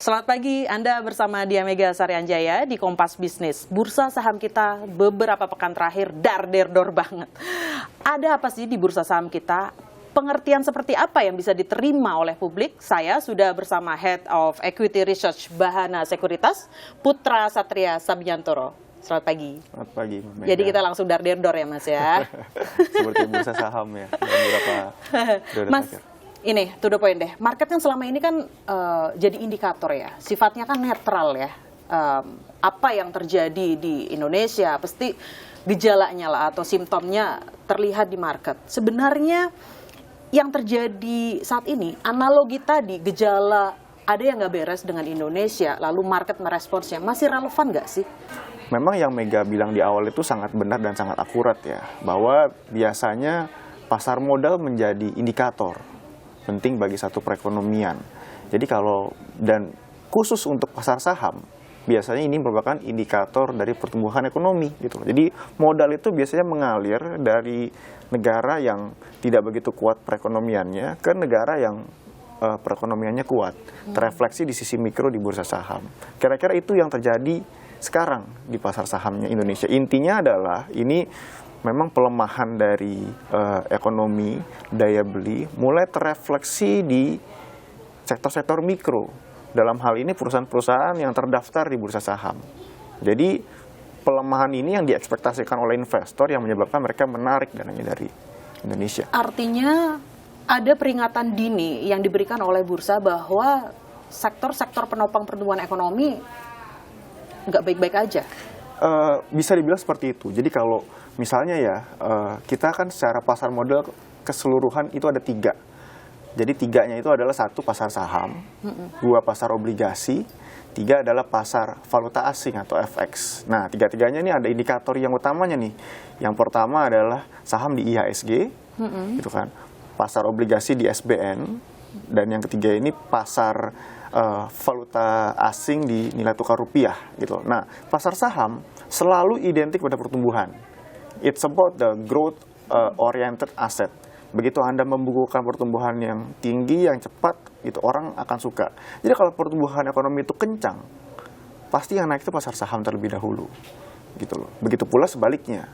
Selamat pagi, Anda bersama Dia Mega Sarianjaya di Kompas Bisnis. Bursa saham kita beberapa pekan terakhir dar-der-dor banget. Ada apa sih di bursa saham kita? Pengertian seperti apa yang bisa diterima oleh publik? Saya sudah bersama Head of Equity Research Bahana Sekuritas, Putra Satria Sabiantoro. Selamat pagi. Selamat pagi, Mega. Jadi kita langsung dar-der-dor ya, Mas ya. Seperti bursa saham ya, beberapa Mas, ini to the point deh. Market kan selama ini kan jadi indikator ya, sifatnya kan netral ya. Apa yang terjadi di Indonesia pasti gejalanya lah atau simptomnya terlihat di market. Sebenarnya yang terjadi saat ini, analogi tadi gejala ada yang nggak beres dengan Indonesia, lalu market meresponsnya masih relevan nggak sih? Memang yang Mega bilang di awal itu sangat benar dan sangat akurat ya, bahwa biasanya pasar modal menjadi indikator penting bagi satu perekonomian. Jadi dan khusus untuk pasar saham, biasanya ini merupakan indikator dari pertumbuhan ekonomi gitu. Jadi modal itu biasanya mengalir dari negara yang tidak begitu kuat perekonomiannya ke negara yang perekonomiannya kuat. Terefleksi di sisi mikro di bursa saham. Kira-kira itu yang terjadi sekarang di pasar sahamnya Indonesia. Intinya adalah ini memang pelemahan dari ekonomi, daya beli, mulai terefleksi di sektor-sektor mikro. Dalam hal ini perusahaan-perusahaan yang terdaftar di bursa saham. Jadi pelemahan ini yang diekspektasikan oleh investor yang menyebabkan mereka menarik dananya dari Indonesia. Artinya ada peringatan dini yang diberikan oleh bursa bahwa sektor-sektor penopang pertumbuhan ekonomi nggak baik-baik aja. Bisa dibilang seperti itu. Jadi kalau misalnya ya, kita kan secara pasar modal keseluruhan itu ada 3. Jadi 3-nya itu adalah 1 pasar saham, 2 pasar obligasi, 3 adalah pasar valuta asing atau FX. Nah, 3-tiganya ini ada indikator yang utamanya nih. Yang pertama adalah saham di IHSG, gitu kan. Pasar obligasi di SBN, dan yang ketiga ini pasar valuta asing di nilai tukar rupiah gitu. Nah, pasar saham selalu identik pada pertumbuhan. It's about the growth oriented asset. Begitu Anda membukukan pertumbuhan yang tinggi, yang cepat, itu orang akan suka. Jadi kalau pertumbuhan ekonomi itu kencang, pasti yang naik itu pasar saham terlebih dahulu. Gitu loh. Begitu pula sebaliknya.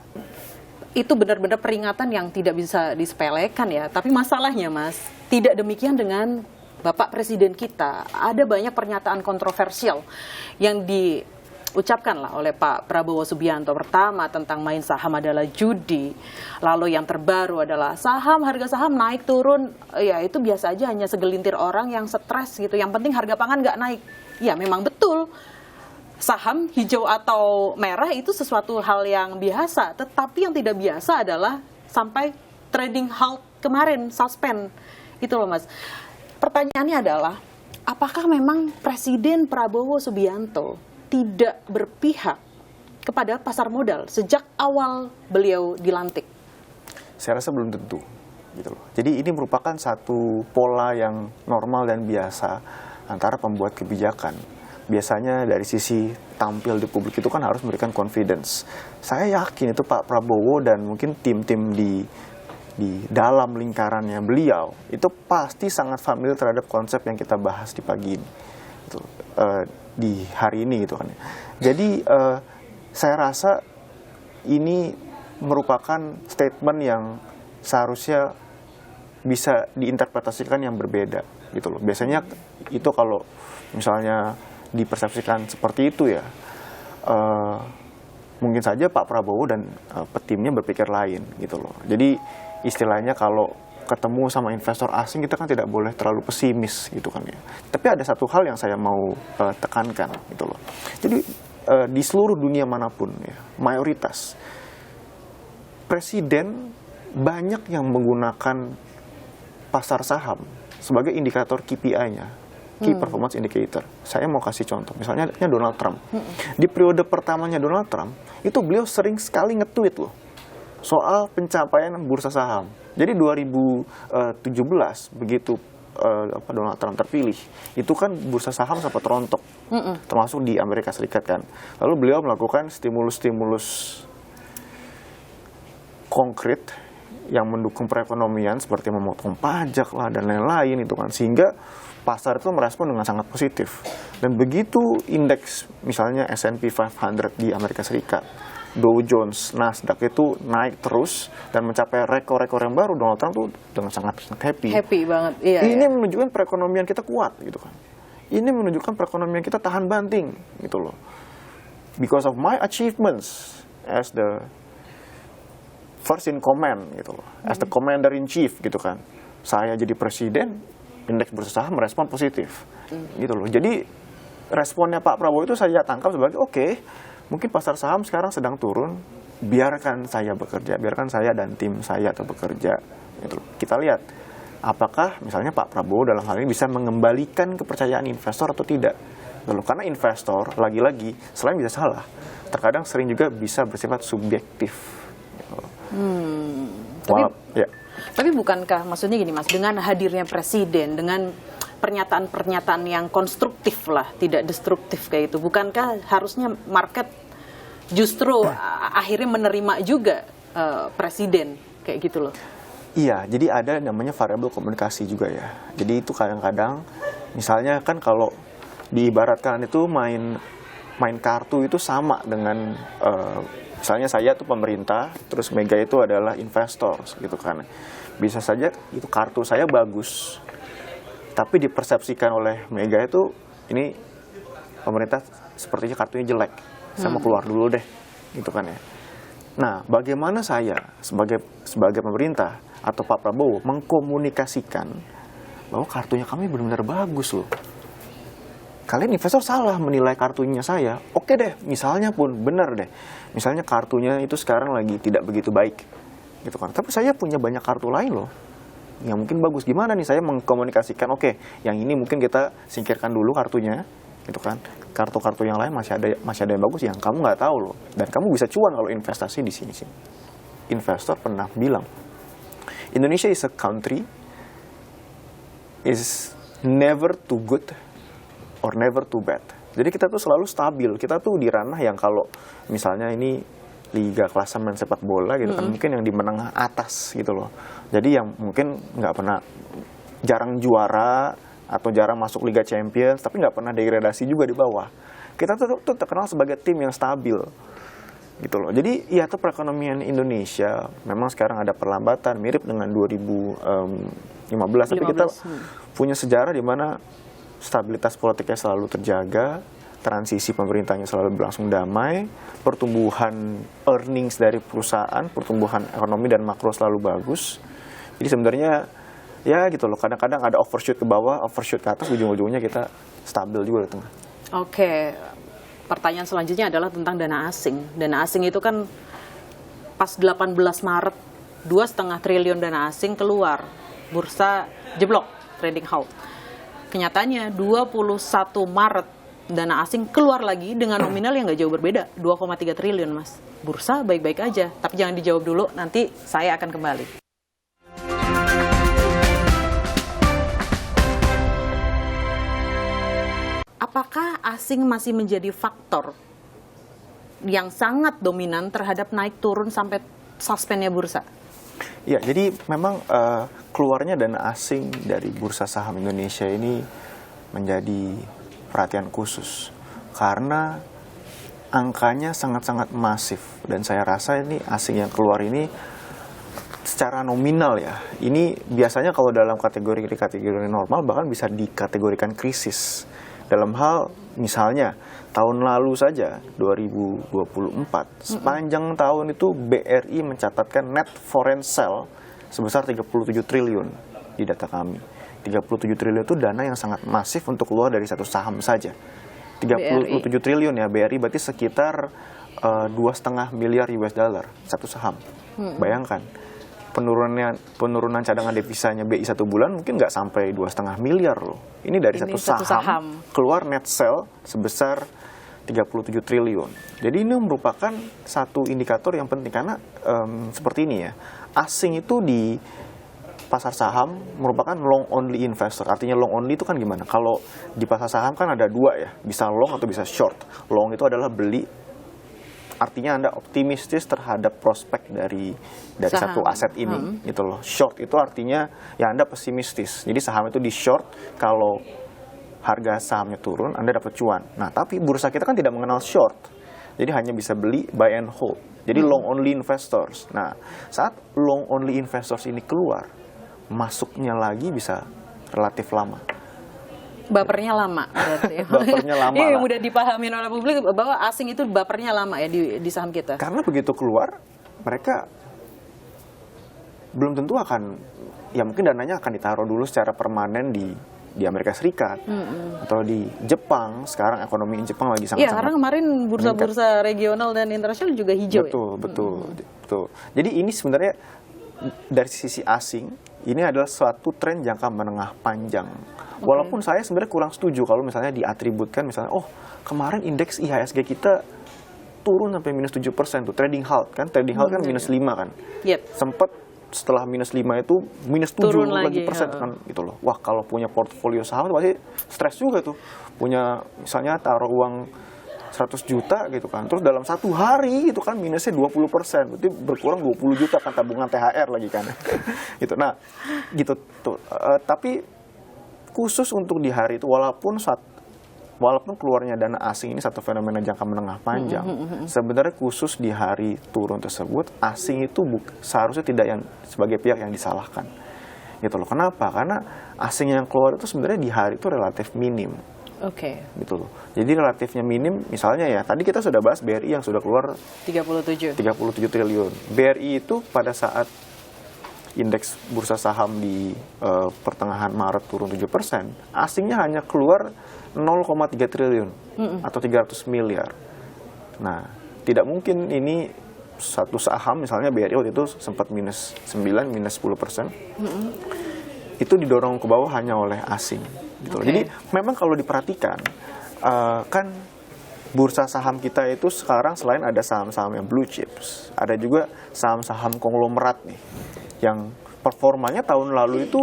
Itu benar-benar peringatan yang tidak bisa disepelekan ya. Tapi masalahnya, Mas, tidak demikian dengan Bapak Presiden kita. Ada banyak pernyataan kontroversial yang diucapkan lah oleh Pak Prabowo Subianto. Pertama tentang main saham adalah judi. Lalu yang terbaru adalah harga saham naik turun. Ya itu biasa aja, hanya segelintir orang yang stres gitu. Yang penting harga pangan nggak naik. Ya memang betul. Saham hijau atau merah itu sesuatu hal yang biasa. Tetapi yang tidak biasa adalah sampai trading halt kemarin, suspend. Itu loh Mas. Pertanyaannya adalah, apakah memang Presiden Prabowo Subianto tidak berpihak kepada pasar modal sejak awal beliau dilantik? Saya rasa belum tentu. Gitu loh. Jadi ini merupakan satu pola yang normal dan biasa antara pembuat kebijakan. Biasanya dari sisi tampil di publik itu kan harus memberikan confidence. Saya yakin itu Pak Prabowo dan mungkin tim-tim di dalam lingkarannya beliau itu pasti sangat familiar terhadap konsep yang kita bahas di pagi ini, gitu, di hari ini gitu kan. Jadi saya rasa ini merupakan statement yang seharusnya bisa diinterpretasikan yang berbeda gitu loh. Biasanya itu kalau misalnya dipersepsikan seperti itu ya, mungkin saja Pak Prabowo dan timnya berpikir lain gitu loh. Jadi istilahnya kalau ketemu sama investor asing kita kan tidak boleh terlalu pesimis gitu kan ya. Tapi ada satu hal yang saya mau tekankan gitu loh. Jadi di seluruh dunia manapun ya, mayoritas presiden banyak yang menggunakan pasar saham sebagai indikator KPI-nya, Key Performance Indicator. Saya mau kasih contoh, misalnya Donald Trump. Di periode pertamanya Donald Trump, itu beliau sering sekali nge-tweet loh soal pencapaian bursa saham. Jadi 2017 begitu Donald Trump terpilih, itu kan bursa saham sempat rontok, termasuk di Amerika Serikat kan. Lalu beliau melakukan stimulus-stimulus konkret yang mendukung perekonomian seperti memotong pajak lah dan lain-lain itu kan, sehingga pasar itu merespon dengan sangat positif. Dan begitu indeks misalnya S&P 500 di Amerika Serikat, Dow Jones, Nasdaq itu naik terus dan mencapai rekor-rekor yang baru, Donald Trump tuh dengan sangat happy. Happy banget. Iya, Ini iya. menunjukkan perekonomian kita kuat gitu kan. Ini menunjukkan perekonomian kita tahan banting gitu loh. Because of my achievements as the first in command gitu loh, as the commander in chief gitu kan. Saya jadi presiden, indeks bursa saham merespon positif gitu loh. Jadi responnya Pak Prabowo itu saya tangkap sebagai oke, mungkin pasar saham sekarang sedang turun, biarkan saya bekerja, biarkan saya dan tim saya atau bekerja gitu loh. Kita lihat apakah misalnya Pak Prabowo dalam hal ini bisa mengembalikan kepercayaan investor atau tidak gitu loh. Karena investor lagi-lagi selain bisa salah, terkadang sering juga bisa bersifat subjektif gitu loh. Tapi- Ya. Tapi bukankah maksudnya gini Mas, dengan hadirnya presiden, dengan pernyataan-pernyataan yang konstruktif lah, tidak destruktif kayak itu, bukankah harusnya market justru akhirnya menerima juga presiden kayak gitu loh? Iya, jadi ada namanya variabel komunikasi juga ya. Jadi itu kadang-kadang, misalnya kan kalau diibaratkan itu main kartu itu sama dengan misalnya saya tuh pemerintah, terus Mega itu adalah investor gitu kan. Bisa saja itu kartu saya bagus, tapi dipersepsikan oleh Mega itu ini pemerintah sepertinya kartunya jelek, saya mau keluar dulu deh gitu kan ya. Nah, bagaimana saya sebagai pemerintah atau Pak Prabowo mengkomunikasikan bahwa kartunya kami benar-benar bagus loh. Kalian investor salah menilai kartunya saya. Oke deh, misalnya pun benar deh. Misalnya kartunya itu sekarang lagi tidak begitu baik. Gitu kan. Tapi saya punya banyak kartu lain loh. Yang mungkin bagus. Gimana nih saya mengkomunikasikan, oke, yang ini mungkin kita singkirkan dulu kartunya. Gitu kan. Kartu-kartu yang lain masih ada yang bagus yang kamu nggak tahu loh. Dan kamu bisa cuan kalau investasi di sini. Investor pernah bilang, Indonesia is a country is never too good or never too bad. Jadi kita tuh selalu stabil. Kita tuh di ranah yang kalau misalnya ini liga klasemen sepak bola gitu kan, mungkin yang di menengah atas gitu loh. Jadi yang mungkin nggak pernah, jarang juara atau jarang masuk Liga Champions, tapi nggak pernah degradasi juga di bawah. Kita tuh terkenal sebagai tim yang stabil gitu loh. Jadi ya tuh perekonomian Indonesia memang sekarang ada perlambatan mirip dengan 2015, tapi kita punya sejarah di mana stabilitas politiknya selalu terjaga, transisi pemerintahnya selalu berlangsung damai, pertumbuhan earnings dari perusahaan, pertumbuhan ekonomi dan makro selalu bagus. Jadi sebenarnya ya gitu loh, kadang-kadang ada overshoot ke bawah, overshoot ke atas, ujung-ujungnya kita stabil juga di tengah. Oke, pertanyaan selanjutnya adalah tentang dana asing. Dana asing itu kan pas 18 Maret, 2,5 triliun dana asing keluar, bursa jeblok, trading halt. Kenyataannya 21 Maret dana asing keluar lagi dengan nominal yang nggak jauh berbeda, 2,3 triliun Mas. Bursa baik-baik aja, tapi jangan dijawab dulu, nanti saya akan kembali. Apakah asing masih menjadi faktor yang sangat dominan terhadap naik turun sampai suspennya bursa? Ya, jadi memang keluarnya dana asing dari bursa saham Indonesia ini menjadi perhatian khusus karena angkanya sangat-sangat masif, dan saya rasa ini asing yang keluar ini secara nominal ya, ini biasanya kalau dalam kategori normal bahkan bisa dikategorikan krisis. Dalam hal misalnya tahun lalu saja 2024 sepanjang tahun itu BRI mencatatkan net foreign sale sebesar 37 triliun di data kami. 37 triliun itu dana yang sangat masif untuk keluar dari satu saham saja. 37 triliun ya, BRI berarti sekitar 2,5 miliar US dollar satu saham. Bayangkan penurunan cadangan devisanya BI satu bulan mungkin nggak sampai 2,5 miliar loh. Ini dari satu saham keluar net sale sebesar 37 triliun. Jadi ini merupakan satu indikator yang penting karena seperti ini ya, asing itu di pasar saham merupakan long only investor. Artinya long only itu kan gimana? Kalau di pasar saham kan ada dua ya, bisa long atau bisa short. Long itu adalah beli artinya Anda optimistis terhadap prospek dari Saham. satu aset ini, gitu loh. Short itu artinya ya Anda pesimistis. Jadi saham itu di short kalau harga sahamnya turun, Anda dapat cuan. Nah, tapi bursa kita kan tidak mengenal short. Jadi hanya bisa beli, buy and hold. Jadi long only investors. Nah, saat long only investors ini keluar, masuknya lagi bisa relatif lama. Bapernya lama berarti. Bapernya lama Ini lah. mudah dipahami oleh publik bahwa asing itu bapernya lama ya di saham kita. Karena begitu keluar, mereka belum tentu akan, ya mungkin dananya akan ditaruh dulu secara permanen di Amerika Serikat atau di Jepang. Sekarang ekonomi Jepang lagi Iya, sangat-sangat karena kemarin bursa-bursa regional dan internasional juga hijau. betul. Jadi ini sebenarnya dari sisi asing, ini adalah suatu tren jangka menengah panjang. Walaupun saya sebenarnya kurang setuju kalau misalnya diatributkan misalnya, oh kemarin indeks IHSG kita turun sampai minus 7% tuh, trading halt kan, kan minus 5 kan. Yep. Sempat setelah minus 5 itu minus 7 Turun lagi lagi, persen kan gitu loh. Wah, kalau punya portfolio saham pasti stres juga tuh. Punya misalnya taruh uang 100 juta gitu kan. Terus dalam satu hari itu kan minusnya 20%. Berarti berkurang 20 juta kan tabungan THR lagi kan. Gitu. Nah, gitu tuh. Tapi khusus untuk di hari itu walaupun keluarnya dana asing ini satu fenomena jangka menengah panjang, sebenarnya khusus di hari turun tersebut asing itu seharusnya tidak yang sebagai pihak yang disalahkan, gitu loh. Kenapa? Karena asing yang keluar itu sebenarnya di hari itu relatif minim, gitu loh. Jadi relatifnya minim, misalnya ya tadi kita sudah bahas BRI yang sudah keluar 37 triliun. BRI itu pada saat indeks bursa saham di pertengahan Maret turun 7%, asingnya hanya keluar 0,3 triliun atau 300 miliar. Nah, tidak mungkin ini satu saham, misalnya BRI waktu itu sempat minus 9, minus 10%, itu didorong ke bawah hanya oleh asing. Gitu. Jadi memang kalau diperhatikan, kan bursa saham kita itu sekarang selain ada saham-saham yang blue chips, ada juga saham-saham konglomerat nih, yang performanya tahun lalu itu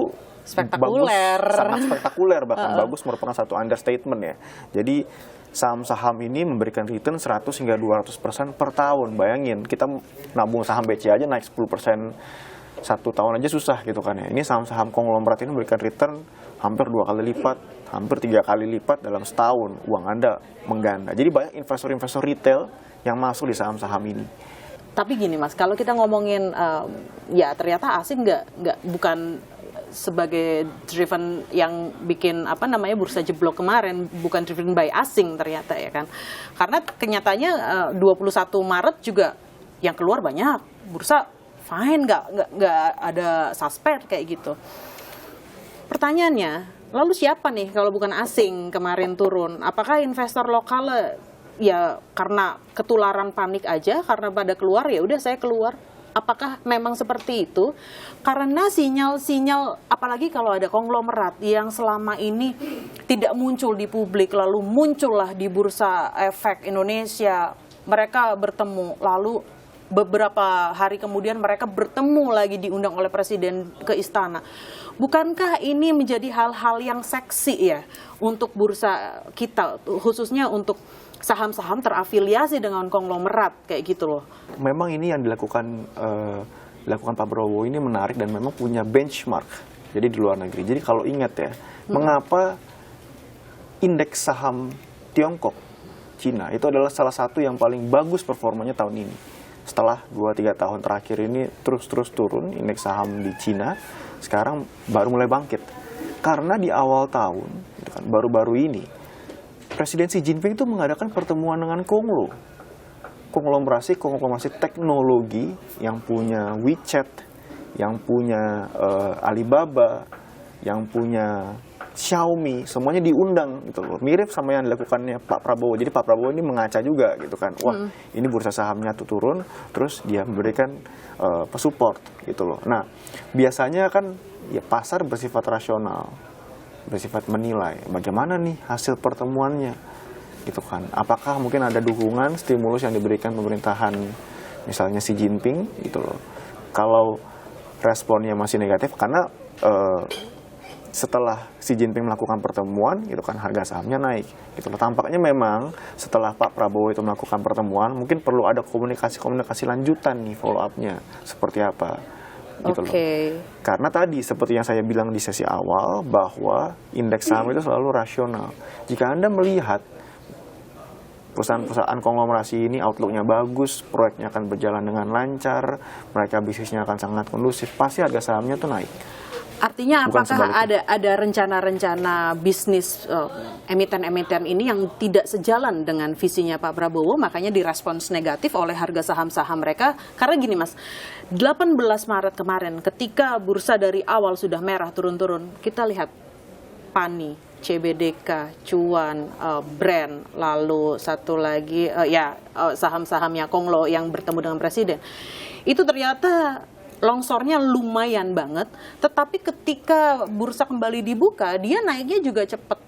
spektakuler, bagus, sangat spektakuler, bahkan bagus merupakan satu understatement ya. Jadi saham-saham ini memberikan return 100 hingga 200% per tahun. Bayangin, kita nabung saham BCA aja naik 10% satu tahun aja susah gitu kan ya. Ini saham-saham konglomerat ini memberikan return hampir 2 kali lipat, hampir 3 kali lipat dalam setahun. Uang Anda mengganda. Jadi banyak investor-investor retail yang masuk di saham-saham ini. Tapi gini Mas, kalau kita ngomongin ya ternyata asing bukan sebagai driven yang bikin bursa jeblok kemarin, bukan driven by asing ternyata ya kan. Karena kenyataannya 21 Maret juga yang keluar banyak, bursa fine, nggak ada suspend kayak gitu. Pertanyaannya, lalu siapa nih kalau bukan asing kemarin turun? Apakah investor lokal ya karena ketularan panik aja, karena pada keluar ya udah saya keluar? Apakah memang seperti itu? Karena sinyal-sinyal, apalagi kalau ada konglomerat yang selama ini tidak muncul di publik, lalu muncullah di Bursa Efek Indonesia, mereka bertemu, lalu beberapa hari kemudian mereka bertemu lagi diundang oleh Presiden ke istana. Bukankah ini menjadi hal-hal yang seksi ya untuk bursa kita, khususnya untuk saham-saham terafiliasi dengan konglomerat kayak gitu loh? Memang ini yang dilakukan Pak Prabowo ini menarik dan memang punya benchmark. Jadi di luar negeri. Jadi kalau ingat ya, mengapa indeks saham Tiongkok, Cina itu adalah salah satu yang paling bagus performanya tahun ini. Setelah 2-3 tahun terakhir ini terus turun, indeks saham di Cina sekarang baru mulai bangkit. Karena di awal tahun, gitu kan, baru-baru ini, Presiden Xi Jinping itu mengadakan pertemuan dengan konglomerasi teknologi yang punya WeChat, yang punya Alibaba, yang punya Xiaomi, semuanya diundang gitu loh. Mirip sama yang dilakukannya Pak Prabowo. Jadi Pak Prabowo ini mengaca juga gitu kan. Wah, ini bursa sahamnya tuh turun, terus dia memberikan support gitu loh. Nah, biasanya kan ya pasar bersifat rasional, bersifat menilai bagaimana nih hasil pertemuannya gitu kan. Apakah mungkin ada dukungan stimulus yang diberikan pemerintahan misalnya Xi Jinping gitu loh. Kalau responnya masih negatif karena setelah Xi Jinping melakukan pertemuan, itu kan harga sahamnya naik. Gitu loh. Tampaknya memang setelah Pak Prabowo itu melakukan pertemuan, mungkin perlu ada komunikasi lanjutan nih, follow up-nya seperti apa. Gitu loh. Karena tadi seperti yang saya bilang di sesi awal, bahwa indeks saham itu selalu rasional. Jika Anda melihat perusahaan-perusahaan konglomerasi ini outlook-nya bagus, proyeknya akan berjalan dengan lancar, mereka bisnisnya akan sangat kondusif, pasti harga sahamnya tuh naik. Artinya Bukan apakah sebaliknya. ada rencana-rencana bisnis emiten-emiten ini yang tidak sejalan dengan visinya Pak Prabowo, makanya direspons negatif oleh harga saham-saham mereka? Karena gini Mas, 18 Maret kemarin ketika bursa dari awal sudah merah turun-turun, kita lihat PANI, CBDK, Cuan, Brand, lalu satu lagi saham-sahamnya Konglo yang bertemu dengan Presiden. Itu ternyata longsornya lumayan banget, tetapi ketika bursa kembali dibuka, dia naiknya juga cepet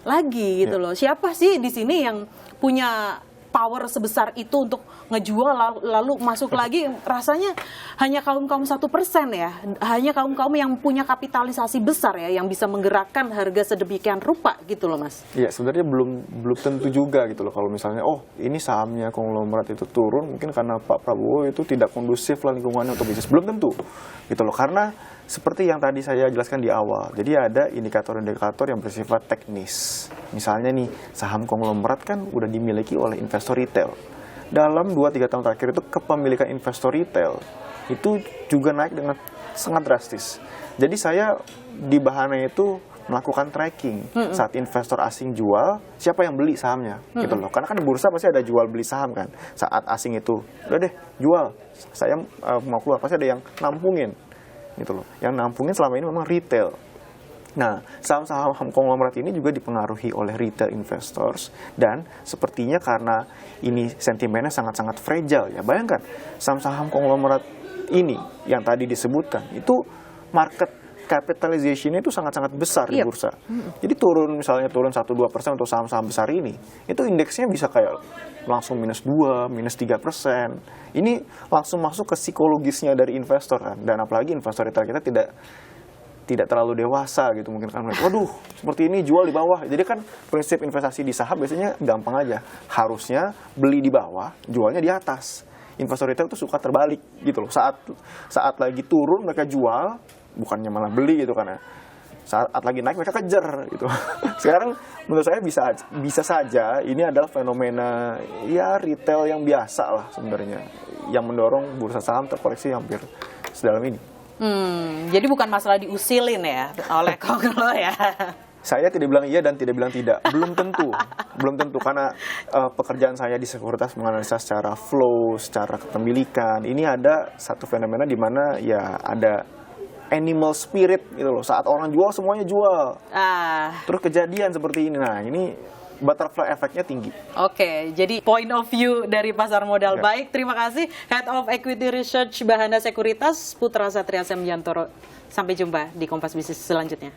lagi gitu loh. Siapa sih di sini yang punya power sebesar itu untuk ngejual lalu masuk lagi? Rasanya hanya kaum-kaum 1% ya, hanya kaum-kaum yang punya kapitalisasi besar ya, yang bisa menggerakkan harga sedemikian rupa gitu loh Mas. Iya, sebenarnya belum tentu juga gitu loh, kalau misalnya ini sahamnya konglomerat itu turun mungkin karena Pak Prabowo itu tidak kondusif lah lingkungannya untuk bisnis, belum tentu gitu loh. Karena seperti yang tadi saya jelaskan di awal, jadi ada indikator-indikator yang bersifat teknis. Misalnya nih, saham konglomerat kan udah dimiliki oleh investor retail. Dalam 2-3 tahun terakhir itu kepemilikan investor retail itu juga naik dengan sangat drastis. Jadi saya di Bahana itu melakukan tracking saat investor asing jual, siapa yang beli sahamnya gitu loh. Karena kan di bursa pasti ada jual beli saham kan. Saat asing itu, udah deh jual, saya mau keluar, pasti ada yang nampungin gitu loh. Yang nampungin selama ini memang retail. Nah, saham-saham konglomerat ini juga dipengaruhi oleh retail investors, dan sepertinya karena ini sentimennya sangat-sangat fragile ya. Bayangkan, saham-saham konglomerat ini yang tadi disebutkan, itu market capitalization-nya itu sangat-sangat besar di bursa. Jadi misalnya turun 1-2% untuk saham-saham besar ini, itu indeksnya bisa kayak langsung -2, -3%. Ini langsung masuk ke psikologisnya dari investor kan. Dan apalagi investor retail kita tidak terlalu dewasa gitu, mungkin kan mereka, waduh seperti ini jual di bawah. Jadi kan prinsip investasi di saham biasanya gampang aja, harusnya beli di bawah, jualnya di atas. Investor retail itu suka terbalik gitu loh, saat lagi turun mereka jual, bukannya malah beli gitu kan ya. Saat lagi naik mereka kejar gitu. Sekarang menurut saya bisa saja ini adalah fenomena ya retail yang biasa lah sebenarnya, yang mendorong bursa saham terkoreksi hampir sedalam ini. Jadi bukan masalah diusilin ya oleh Konglo ya. Saya tidak bilang iya dan tidak bilang tidak. Belum tentu karena pekerjaan saya di sekuritas menganalisa secara flow, secara kepemilikan. Ini ada satu fenomena di mana ya ada animal spirit gitu loh. Saat orang jual semuanya jual. Terus kejadian seperti ini. Nah, ini butterfly efeknya tinggi. Oke, jadi point of view dari pasar modal. Baik, terima kasih Head of Equity Research Bahana Sekuritas, Putra Satria Semjantoro. Sampai jumpa di Kompas Bisnis selanjutnya.